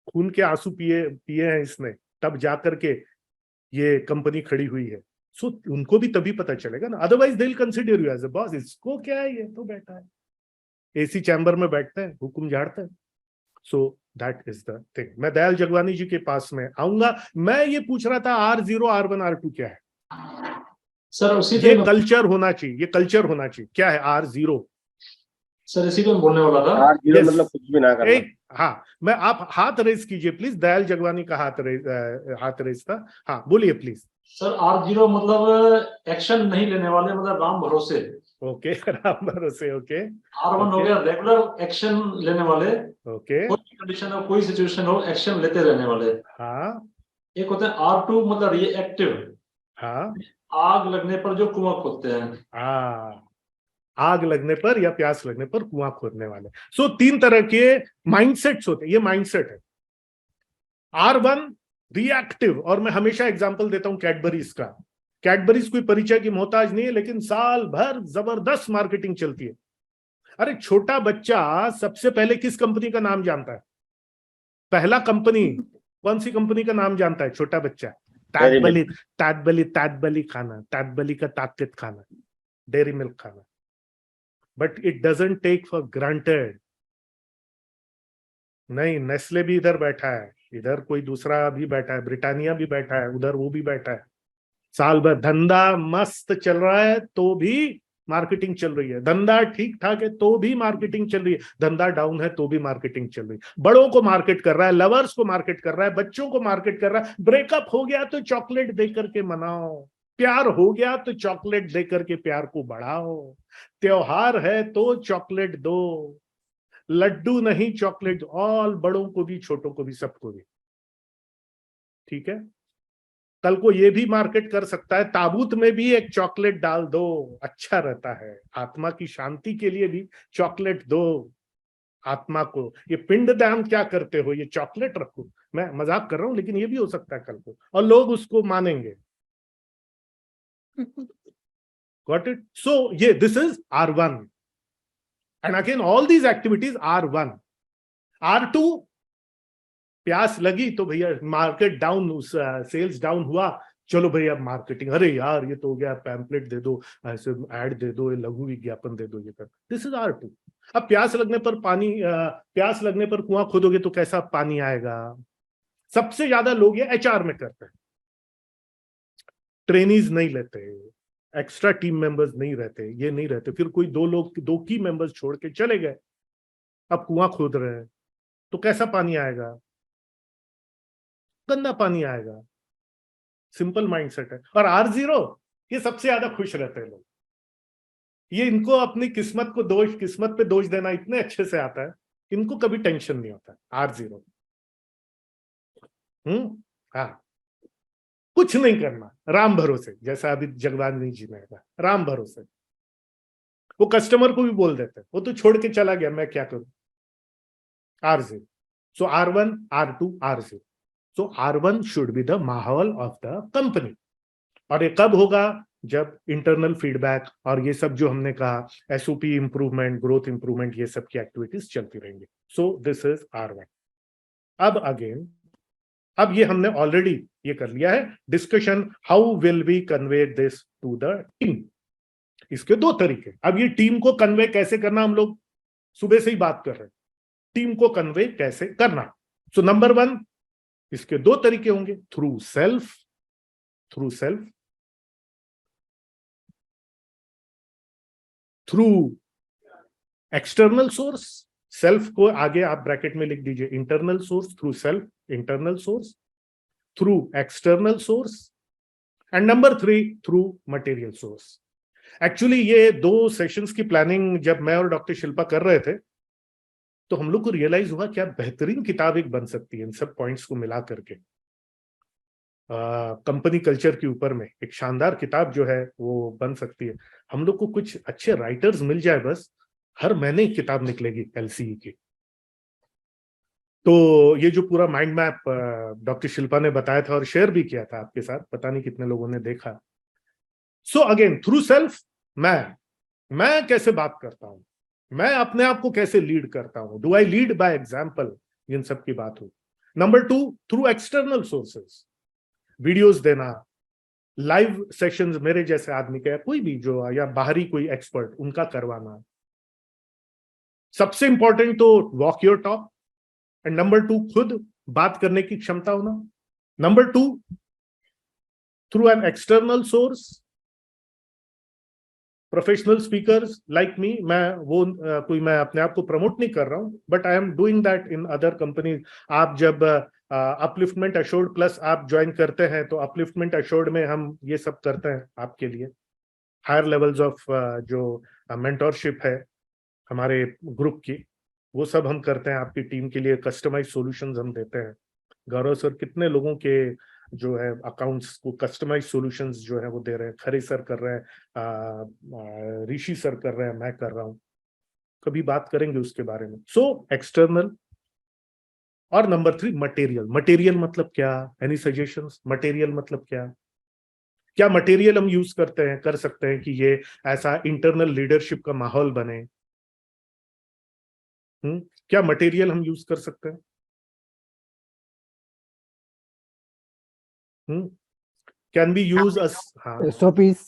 खून के आंसू पिए पिए हैं इसने, तब जाकर के ये कंपनी खड़ी हुई है। सो उनको भी तभी पता चलेगा ना, otherwise they will consider you as a boss. इसको क्या है, ये तो बैठा है एसी चैम्बर में, बैठता है, हुक्म झाड़ता है। So that is the thing. मैं दयाल जगवानी जी के पास में आऊंगा। मैं ये पूछ रहा था R0, R1, R2 क्या है? सर उसी ये पे कल्चर होना चाहिए, ये कल्चर होना चाहिए। क्या है R0? सर इसी पे मैं बोलने वाला था। R0 Yes. मतलब कुछ भी ना करना। एक, हाँ, मैं, आप हाथ रेस कीजिए प्लीज। दयाल जगवानी का हाथ रेस था। हाँ बोलिए प्लीज। सर R0 मतलब एक्शन नहीं लेने वाले, मतलब राम भरोसे। ओके राम भरोसे। ओके R1 हो गया रेगुलर एक्शन लेने वाले, ओके। कोई भी कंडीशन हो, कोई सिचुएशन हो, एक्शन लेते रहने वाले। हाँ एक होते हैं R2 मतलब रिएक्टिव, हाँ आग लगने पर जो कुआं खोदते हैं। हाँ, आग लगने पर या प्यास लगने पर कुआं खोदने वाले। सो 3 तरह के माइंडसेट्स होते हैं, ये माइंडसेट है। R1 रिएक्टिव, और मैं हमेशा एग्जांपल देता हूं कैडबरीज का। कैडबरीज कोई परिचय की मोहताज नहीं है, लेकिन साल भर जबरदस्त मार्केटिंग चलती है। अरे छोटा बच्चा सबसे पहले किस कंपनी का नाम जानता है? पहला कंपनी कौन सी कंपनी का नाम जानता है छोटा बच्चा? तातबली, तातबली, तातबली खाना, तातबली का ताकत खाना, डेयरी मिल्क खाना। But it doesn't take for granted. नहीं, नेस्ले भी इधर बैठा है, इधर कोई दूसरा भी बैठा है, ब्रिटानिया भी बैठा है, उधर वो भी बैठा है। साल भर धंधा मस्त चल रहा है तो भी मार्केटिंग चल रही है, धंधा ठीक ठाक है तो भी मार्केटिंग चल रही है, धंधा डाउन है तो भी मार्केटिंग चल रही है। बड़ों को मार्केट कर रहा है, लवर्स को मार्केट कर रहा है, बच्चों को मार्केट कर रहा है। ब्रेकअप हो गया तो चॉकलेट दे करके मनाओ, प्यार हो गया तो चॉकलेट दे करके प्यार को बढ़ाओ, त्योहार है तो चॉकलेट दो, लड्डू नहीं चॉकलेट, ऑल, बड़ों को भी, छोटों को भी, सबको भी। ठीक है, कल को ये भी मार्केट कर सकता है, ताबूत में भी एक चॉकलेट डाल दो, अच्छा रहता है। आत्मा की शांति के लिए भी चॉकलेट दो आत्मा को। ये पिंडदान क्या करते हो, ये चॉकलेट रखो। मैं मजाक कर रहा हूं, लेकिन ये भी हो सकता है कल को, और लोग उसको मानेंगे। Got it? सो ये this is R1, and again all these activities R1। R2, प्यास लगी तो भैया मार्केट डाउन, सेल्स डाउन हुआ, चलो भैया मार्केटिंग, अरे यार ये तो हो गया, पैम्पलेट दे दो, ऐसे ऐड दे दो, लघु विज्ञापन दे दो, ये कर। This is R2। अब प्यास लगने पर प्यास लगने पर कुआं खोदोगे तो कैसा पानी आएगा? सबसे ज्यादा लोग ये HR में करते हैं, ट्रेनीज नहीं लेते, एक्स्ट्रा टीम मेंबर्स नहीं रहते, ये नहीं रहते, फिर कोई 2 की मेंबर्स छोड़ के चले गए, अब कुआं खोद रहे हैं। तो कैसा पानी आएगा? गंदा पानी आएगा। सिंपल माइंडसेट है। और R0 ये सबसे ज्यादा खुश रहते हैं लोग, ये इनको अपनी किस्मत पे दोष देना इतने अच्छे से आता है, इनको कभी टेंशन नहीं होता R0। हाँ, कुछ नहीं करना, राम भरोसे, जैसा अभी जगदानंद जी ने कहा, राम भरोसे। वो कस्टमर को भी बोल देते हैं, वो तो छोड़ के चला गया, मैं क्या करूं। R0। So R1, R2, R0। So R1 should be the माहौल ऑफ द कंपनी। और ये कब होगा? जब इंटरनल फीडबैक और ये सब जो हमने कहा, SOP इंप्रूवमेंट, ग्रोथ इंप्रूवमेंट, ये सब की एक्टिविटीज चलती रहेंगी। So this is R1। अब अगेन, अब ये हमने ऑलरेडी ये कर लिया है discussion, how will we convey this to the team. इसके दो तरीके। अब ये टीम को कन्वे कैसे करना, हम लोग सुबह से ही बात कर रहे हैं, टीम को कन्वे कैसे करना। सो नंबर 1, इसके दो तरीके होंगे, through self, through external source. Self को आगे आप ब्रैकेट में लिख दीजिए, internal source, through self, internal source, through external source, and number 3 through material source. Actually ये 2 सेशंस की प्लानिंग जब मैं और डॉक्टर शिल्पा कर रहे थे, तो हम लोग को रियलाइज हुआ क्या बेहतरीन किताब एक बन सकती है इन सब पॉइंट्स को मिला करके। कंपनी कल्चर के ऊपर में एक शानदार किताब जो है वो बन सकती है। हम लोग को कुछ अच्छे राइटर्स मिल जाए, बस हर महीने एक किताब निकलेगी LCE की। तो ये जो पूरा माइंड मैप डॉक्टर शिल्पा ने बताया था और शेयर भी किया था आपके साथ, पता नहीं कितने लोगों ने देखा। सो अगेन, थ्रू सेल्फ, मैं कैसे बात करता हूं, मैं अपने आप को कैसे लीड करता हूं, do I lead by example, इन सब की बात हो। Number 2, through external sources, videos देना, लाइव सेशंस मेरे जैसे आदमी का, कोई भी जो, या बाहरी कोई एक्सपर्ट, उनका करवाना। सबसे इंपॉर्टेंट तो walk your talk, and number 2 खुद बात करने की क्षमता होना। Number 2, through an external source, professional speakers like me. मैं अपने आप को प्रमोट नहीं कर रहा हूं, but I am doing that in other companies. आप जब अपलिफ्टमेंट अश्योर्ड प्लस आप ज्वाइन करते हैं, तो अपलिफ्टमेंट अश्योर्ड में हम ये सब करते हैं आपके लिए। हायर लेवल्स ऑफ जो मेंटोरशिप है हमारे ग्रुप की, वो सब हम करते हैं आपकी टीम के लिए। कस्टमाइज सॉल्यूशंस हम देते हैं। गौरव सर कितने लोगों के जो है अकाउंट्स को कस्टमाइज सॉल्यूशंस जो है वो दे रहे हैं, खरे सर कर रहे हैं, ऋषि सर कर रहे हैं, मैं कर रहा हूं, कभी बात करेंगे उसके बारे में। So external. और नंबर 3 मटेरियल। मटेरियल मतलब क्या? Any suggestions? मटेरियल मतलब क्या मटेरियल हम यूज कर सकते हैं कि ये ऐसा इंटरनल लीडरशिप का माहौल बने? क्या मटेरियल हम यूज कर सकते हैं? Can be use us SOPs,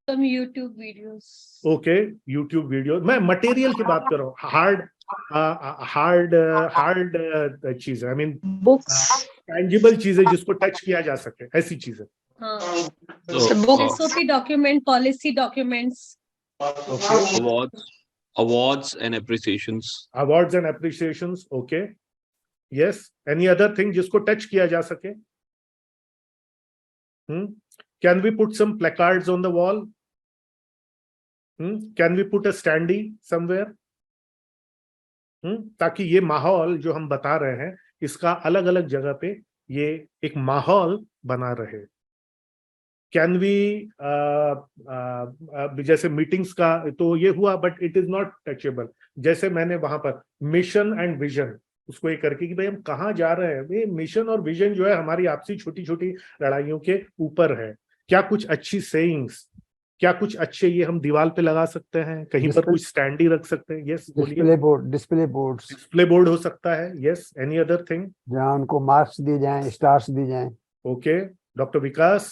some YouTube videos. Okay, YouTube video. मैं मटेरियल की बात कर रहा हूँ, हार्ड चीजें, आई मीन Books. टैंजिबल चीजें जिसको टच किया जा सके, ऐसी चीजें। हाँ, So, SOP document, policy documents. Okay, awards and appreciations. Awards and appreciations, okay, yes. Any other thing जिसको टच किया जा सके? Can we put some placards on the wall? Can we put a standee somewhere? ताकि ये माहौल जो हम बता रहे हैं, इसका अलग अलग जगह पे ये एक माहौल बना रहे। कैन वी जैसे मीटिंग्स का तो ये हुआ, but it is not touchable. जैसे मैंने वहां पर मिशन एंड विजन उसको ये करके कि भाई हम कहाँ जा रहे हैं, ये मिशन और विजन जो है हमारी आपसी छोटी छोटी लड़ाइयों के ऊपर है। क्या कुछ अच्छी सेइंग्स, क्या कुछ अच्छे ये हम दीवार पे लगा सकते हैं, कहीं पर कुछ स्टैंडी रख सकते हैं? Yes, display boards, display board हो सकता है। Yes, any other thing? जहाँ उनको मार्क्स दिए जाएं, स्टार्स दिए जाएं। ओके, डॉक्टर विकास।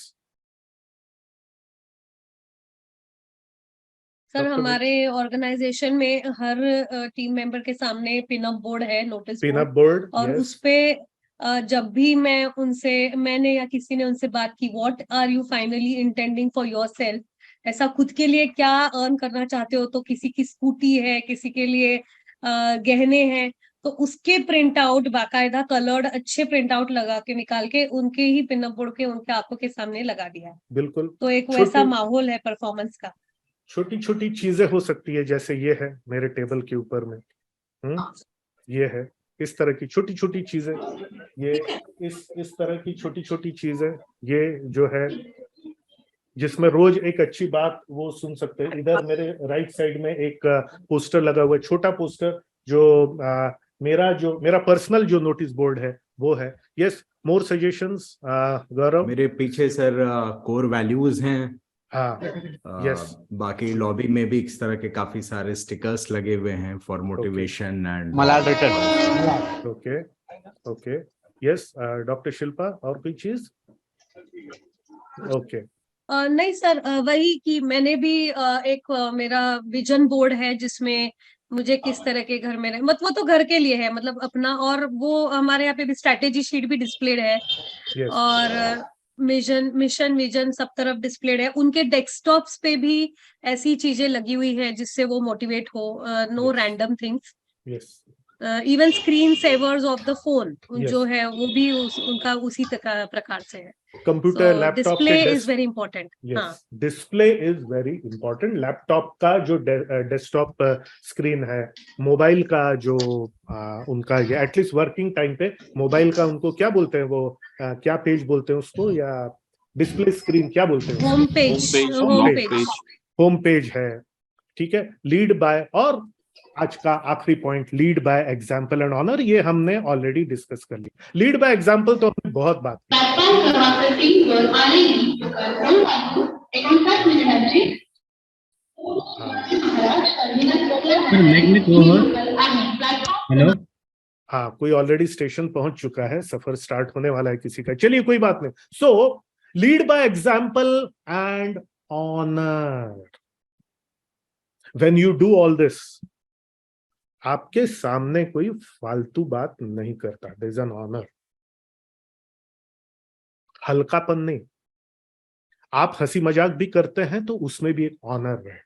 सर, हमारे ऑर्गेनाइजेशन में हर टीम मेंबर के सामने पिन अप बोर्ड है, notice pin up board, board, और उसपे जब भी मैंने या किसी ने उनसे बात की, what are you finally intending for yourself, ऐसा खुद के लिए क्या अर्न करना चाहते हो, तो किसी की स्कूटी है, किसी के लिए गहने हैं, तो उसके प्रिंट आउट बाकायदा कलर्ड अच्छे प्रिंट आउट लगा के निकाल के उनके ही पिनअप बोर्ड के उनके आंखों के सामने लगा दिया है। बिल्कुल। तो एक वैसा माहौल है परफॉर्मेंस का। छोटी छोटी चीजें हो सकती है, जैसे ये है मेरे टेबल के ऊपर में, ये है, इस तरह की छोटी छोटी चीजें, ये इस तरह की छोटी छोटी चीजें, ये जो है जिसमें रोज एक अच्छी बात वो सुन सकते हैं। इधर मेरे राइट साइड में एक पोस्टर लगा हुआ है, छोटा पोस्टर, जो मेरा पर्सनल जो नोटिस बोर्ड है वो है। यस, मोर सजेशंस गौरव। मेरे पीछे सर कोर वैल्यूज हैं। हाँ, यस। बाकी लॉबी में भी इस तरह के काफी सारे स्टिकर्स लगे हुए हैं फॉर मोटिवेशन एंड मलाल return. Okay okay, yes. Doctor Shilpa, और कोई चीज? ओके। नहीं सर, वही कि मैंने भी एक मेरा विजन बोर्ड है जिसमें मुझे किस तरह के घर में मतलब वो तो घर के लिए है, मतलब अपना, और वो हमारे यहाँ पे भी स्ट्रैटेजी शीट भी डिस्प्लेड है। Yes. और मिशन विजन सब तरफ डिस्प्लेड है। उनके डेस्कटॉप्स पे भी ऐसी चीजें लगी हुई है जिससे वो मोटिवेट हो। No random things. Yes. Even screen savers of the phone Yes. जो है वो भी उनका उसी प्रकार से है। Computer, laptop display is very important. Yes, display is very important. Laptop का जो डेस्कटॉप स्क्रीन है, मोबाइल का जो उनका एटलीस्ट वर्किंग टाइम पे मोबाइल का उनको क्या बोलते हैं, वो क्या पेज बोलते हैं उसको, या डिस्प्ले स्क्रीन क्या बोलते हैं? होम पेज है, ठीक है। लीड बाय, और आज का आखिरी point, lead by example and honour, ये हमने ऑलरेडी डिस्कस कर लिया। लीड बाय एग्जाम्पल तो हमने बहुत बात की। हेलो, हाँ, कोई ऑलरेडी स्टेशन पहुंच चुका है, सफर स्टार्ट होने वाला है किसी का। चलिए, कोई बात नहीं। So lead by example and honour. When you do all this, आपके सामने कोई फालतू बात नहीं करता, देयर इज एन ऑनर। हल्कापन नहीं। आप हंसी मजाक भी करते हैं तो उसमें भी एक ऑनर है।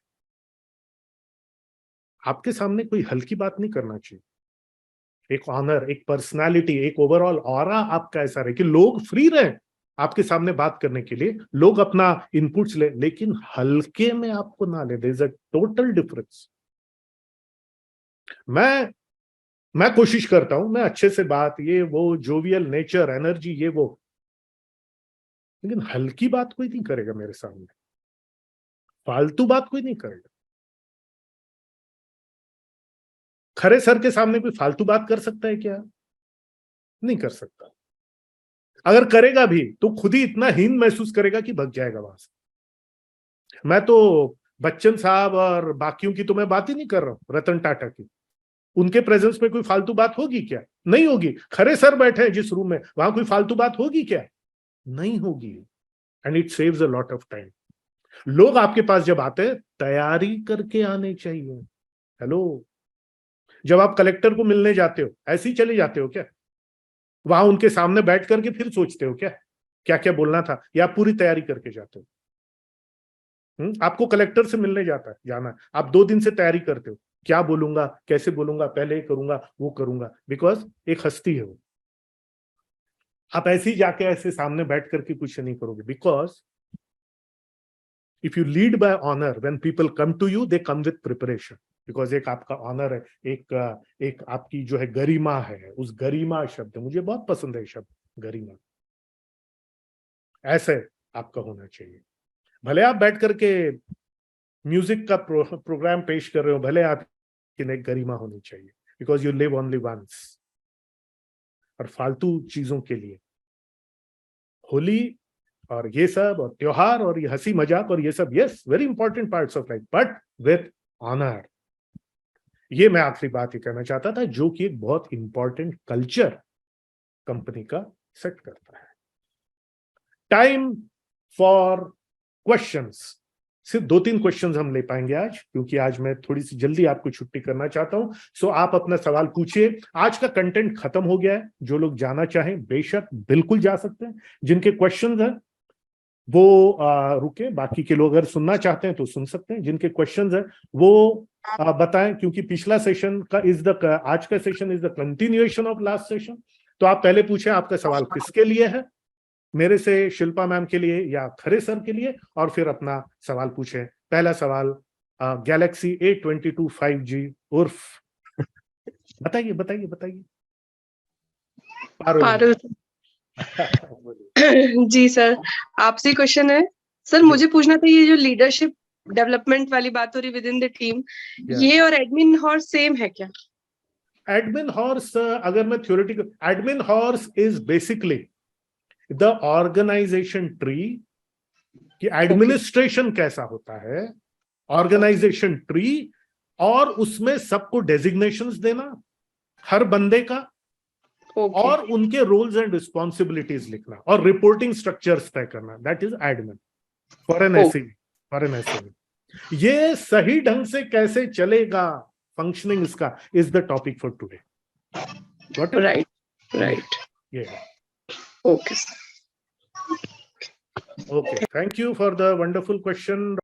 आपके सामने कोई हल्की बात नहीं करना चाहिए। एक ऑनर, एक पर्सनालिटी, एक ओवरऑल ऑरा आपका ऐसा रहे कि लोग फ्री रहे आपके सामने बात करने के लिए, लोग अपना इनपुट्स ले, लेकिन हल्के में आपको ना ले। There is a total difference. मैं कोशिश करता हूं, मैं अच्छे से बात, ये वो जोवियल नेचर, एनर्जी, ये वो, लेकिन हल्की बात कोई नहीं करेगा मेरे सामने, फालतू बात कोई नहीं करेगा। खरे सर के सामने कोई फालतू बात कर सकता है क्या? नहीं कर सकता। अगर करेगा भी तो खुद ही इतना हीन महसूस करेगा कि भग जाएगा वहां से। मैं तो बच्चन साहब और बाकियों की तो मैं बात ही नहीं कर रहा हूं, रतन टाटा की। उनके प्रेजेंस में कोई फालतू बात होगी क्या? नहीं होगी। खरे सर बैठे हैं जिस रूम में, वहां कोई फालतू बात होगी क्या? नहीं होगी। And it saves a lot of time. लोग आपके पास जब आते हैं, तैयारी करके आने चाहिए। हेलो, जब आप कलेक्टर को मिलने जाते हो, ऐसे ही चले जाते हो क्या? वहां उनके सामने बैठ करके फिर सोचते हो क्या क्या क्या बोलना था, या पूरी तैयारी करके जाते हो? आपको कलेक्टर से मिलने जाना है, आप 2 दिन से तैयारी करते हो, क्या बोलूंगा, कैसे बोलूंगा, पहले ये करूंगा, वो करूंगा, बिकॉज एक हस्ती है वो। आप ऐसे ही जाके ऐसे सामने बैठ करके कुछ नहीं करोगे, because if you lead by honour, when people come to you, they come with preparation. Because एक आपका ऑनर है, एक आपकी जो है गरिमा है। उस गरिमा शब्द, मुझे बहुत पसंद है शब्द गरिमा। ऐसे आपका होना चाहिए। भले आप बैठ करके म्यूजिक का प्रोग्राम पेश कर रहे हो, भले आपकी एक गरिमा होनी चाहिए, because you live only once. और फालतू चीजों के लिए, होली और ये सब, और त्योहार और ये हंसी मजाक और ये सब, yes, very important parts of life, but with honour. ये मैं आखिरी बात ही कहना चाहता था, जो कि एक बहुत इंपॉर्टेंट कल्चर कंपनी का सेट करता है। Time for questions. सिर्फ 2-3 क्वेश्चंस हम ले पाएंगे आज, क्योंकि आज मैं थोड़ी सी जल्दी आपको छुट्टी करना चाहता हूं। सो आप अपना सवाल पूछिए। आज का कंटेंट खत्म हो गया है। जो लोग जाना चाहें बेशक बिल्कुल जा सकते हैं। जिनके क्वेश्चंस हैं वो रुके, बाकी के लोग अगर सुनना चाहते हैं तो सुन सकते हैं। जिनके क्वेश्चंस हैं वो बताएं, क्योंकि पिछला सेशन का आज का session is the continuation of last session. तो आप पहले पूछे आपका सवाल किसके लिए है, मेरे से शिल्पा मैम के लिए या खरे सर के लिए, और फिर अपना सवाल पूछे। पहला सवाल गैलेक्सी A22 5G उर्फ, बताइए बताइए बताइए। पारुल। जी सर, आपसे क्वेश्चन है सर, मुझे पूछना था, ये जो लीडरशिप डेवलपमेंट वाली बात हो रही विद इन द टीम, ये और एडमिन हॉर्स सेम है क्या? एडमिन हॉर्स, अगर मैं theoretical, admin horse is basically the organization tree कि एडमिनिस्ट्रेशन कैसा होता है, ऑर्गेनाइजेशन ट्री, और उसमें सबको डेजिग्नेशंस देना हर बंदे का, और उनके रोल्स एंड रिस्पॉन्सिबिलिटीज लिखना और रिपोर्टिंग स्ट्रक्चर्स तय करना। That is admin for an SME. ये सही ढंग से कैसे चलेगा फंक्शनिंग, इसका is the topic for today. Right. Okay, thank you for the wonderful question.